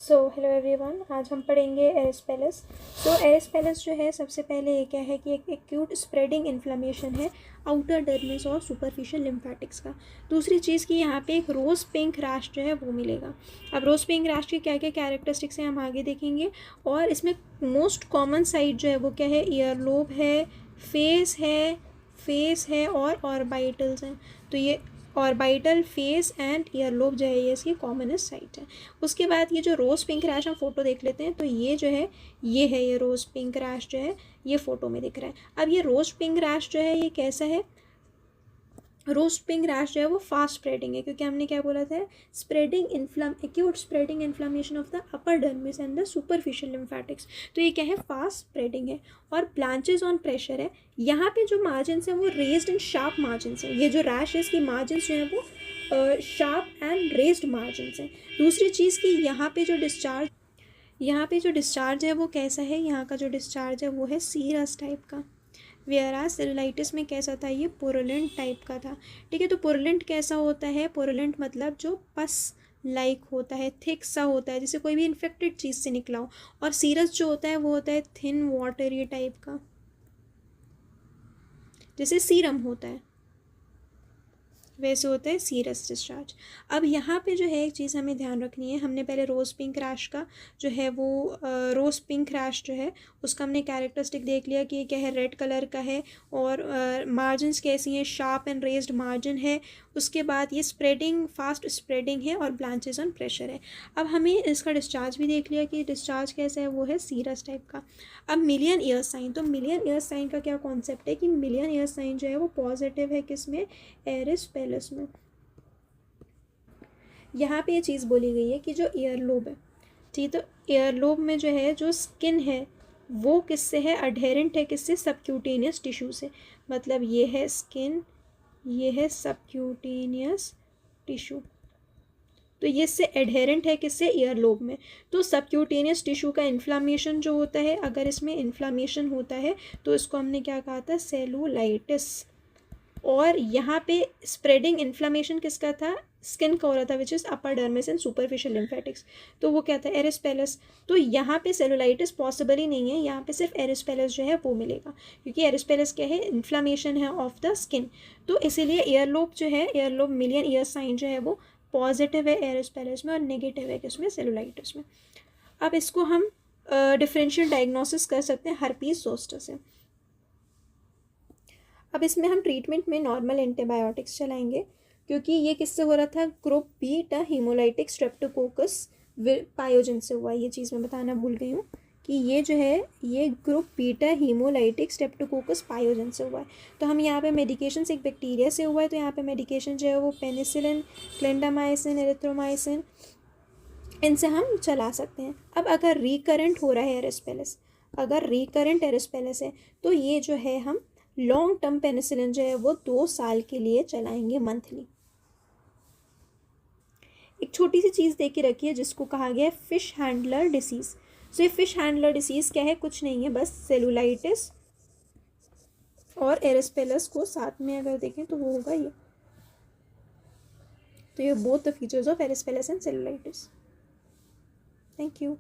So hello everyone, आज हम पढ़ेंगे एरिस्पेलस। सो एरिस्पेलस जो है, सबसे पहले ये क्या है कि एक एक्यूट स्प्रेडिंग इन्फ्लेमेशन है आउटर डर्मिस और सुपरफिशियल लिम्फेटिक्स का। दूसरी चीज़ कि यहाँ पे एक रोज़ पिंक रैश जो है वो मिलेगा। अब रोज़ पिंक रैश के क्या क्या कैरेक्टरिस्टिक्स हैं हम आगे देखेंगे। और इसमें मोस्ट कॉमन साइट जो है वो क्या है, ईयर लोब है, फेस है और ऑर्बिटल्स हैं। तो ये orbital, face and ear lobe जो है ये इसकी कॉमनेस्ट साइट है। उसके बाद ये जो रोज़ पिंक रैश हम फोटो देख लेते हैं, तो ये जो है ये रोज़ पिंक रैश जो है ये फ़ोटो में दिख रहा है। अब ये रोज़ पिंक रैश जो है ये कैसा है, रोज पिंक रैश जो है वो फास्ट स्प्रेडिंग है, क्योंकि हमने क्या बोला था, acute spreading inflammation of the upper dermis and the superficial lymphatics. तो ये क्या है, फास्ट स्प्रेडिंग है। और ब्लांचेस ऑन प्रेशर है। यहाँ पे जो मार्जिन है वो रेज्ड एंड शार्प मार्जिन है। ये जो रैश है इसकी मार्जिन जो है वो शार्प एंड रेज्ड मार्जिन है। दूसरी चीज़ कि यहाँ पे जो डिस्चार्ज है वो कैसा है, यहाँ का जो डिस्चार्ज है वो है सीरस टाइप का। वेयराज सेलुलाइटिस में कैसा था, ये पुरुलेंट टाइप का था। ठीक है, तो पुरुलेंट कैसा होता है, पुरुलेंट मतलब जो पस लाइक होता है, थिक सा होता है, जैसे कोई भी इन्फेक्टेड चीज़ से निकला हो। और सीरस जो होता है वो होता है थिन वाटरी टाइप का, जैसे सीरम होता है वैसे होता है सीरस डिस्चार्ज। अब यहाँ पे जो है एक चीज़ हमें ध्यान रखनी है, हमने पहले रोज़ पिंक रैश का जो है वो रोज़ पिंक रैश जो है उसका हमने कैरेक्टरिस्टिक देख लिया कि ये क्या है, रेड कलर का है और मार्जिन्स कैसी हैं, शार्प एंड रेज्ड मार्जिन है। उसके बाद ये स्प्रेडिंग, फास्ट स्प्रेडिंग है और ब्लांचेस ऑन प्रेशर है। अब हमें इसका डिस्चार्ज भी देख लिया कि डिस्चार्ज कैसा है, वो है सीरस टाइप का। अब मिलियन ईयर साइन, तो मिलियन ईयर साइन का क्या कॉन्सेप्ट है कि मिलियन ईयर साइन जो है वो पॉजिटिव है, किस में, एरिस्पेलस में। यहाँ पे ये चीज़ बोली गई है कि जो ईयर लोब है, ठीक, तो ईयर लोब में जो है जो स्किन है वो किससे है, अडहेरेंट है, किससे, सबक्यूटेनियस टिश्यू से। मतलब ये है स्किन, ये है सबक्यूटेनियस टिश्यू, तो ये इससे एडहेरेंट है, किससे, ईयर लोब में। तो सबक्यूटेनियस टिश्यू का इन्फ्लामेशन जो होता है, अगर इसमें इन्फ्लामेशन होता है तो इसको हमने क्या कहा था, सेलुलाइटिस। और यहाँ पे स्प्रेडिंग इन्फ्लामेशन किसका था, स्किन का हो रहा था, which is upper dermis and superficial lymphatics. तो वो क्या था, एरिस्पेलस। तो यहाँ पे सेलुलाइटिस पॉसिबल ही नहीं है, यहाँ पे सिर्फ एरिस्पेलस जो है वो मिलेगा, क्योंकि एरिस्पेलस क्या है, इन्फ्लामेशन है ऑफ द स्किन। तो इसीलिए ईयरलोब जो है, ईयरलोब मिलियन ईयर साइन जो है वो पॉजिटिव है एरिस्पेलस में और नेगेटिव है किसमें, सेलुलाइटिस में। अब इसको हम डिफरेंशियल डायग्नोसिस कर सकते हैं हर्पीज जोस्टर से। अब इसमें हम ट्रीटमेंट में नॉर्मल एंटीबायोटिक्स चलाएंगे, क्योंकि ये किससे हो रहा था, ग्रुप बीटा हीमोलाइटिक स्ट्रेप्टोकोकस पायोजन से हुआ। ये चीज़ मैं बताना भूल गई हूँ कि ये जो है ये ग्रुप बीटा हीमोलाइटिक स्ट्रेप्टोकोकस पायोजन से हुआ है। तो हम यहाँ पे मेडिकेशन से, एक बैक्टीरिया से हुआ है, तो यहाँ पे मेडिकेशन जो है वो पेनिसिलिन, क्लिंडामाइसिन, एरिथ्रोमाइसिन, इनसे हम चला सकते हैं। अब अगर रिकरेंट हो रहा है एरिस्पेलस, अगर रिकरेंट एरिस्पेलस है, तो ये जो है हम लॉन्ग टर्म पेनिसिलिन जो है वो 2 साल के लिए चलाएंगे, मंथली। एक छोटी सी चीज़ दे के रखी है जिसको कहा गया है फिश हैंडलर डिसीज़। सो ये फिश हैंडलर डिसीज़ क्या है, कुछ नहीं है, बस सेलुलाइटिस और एरिस्पेलस को साथ में अगर देखें तो वो होगा ये। तो ये both the features of erysipelas and cellulitis. Thank you.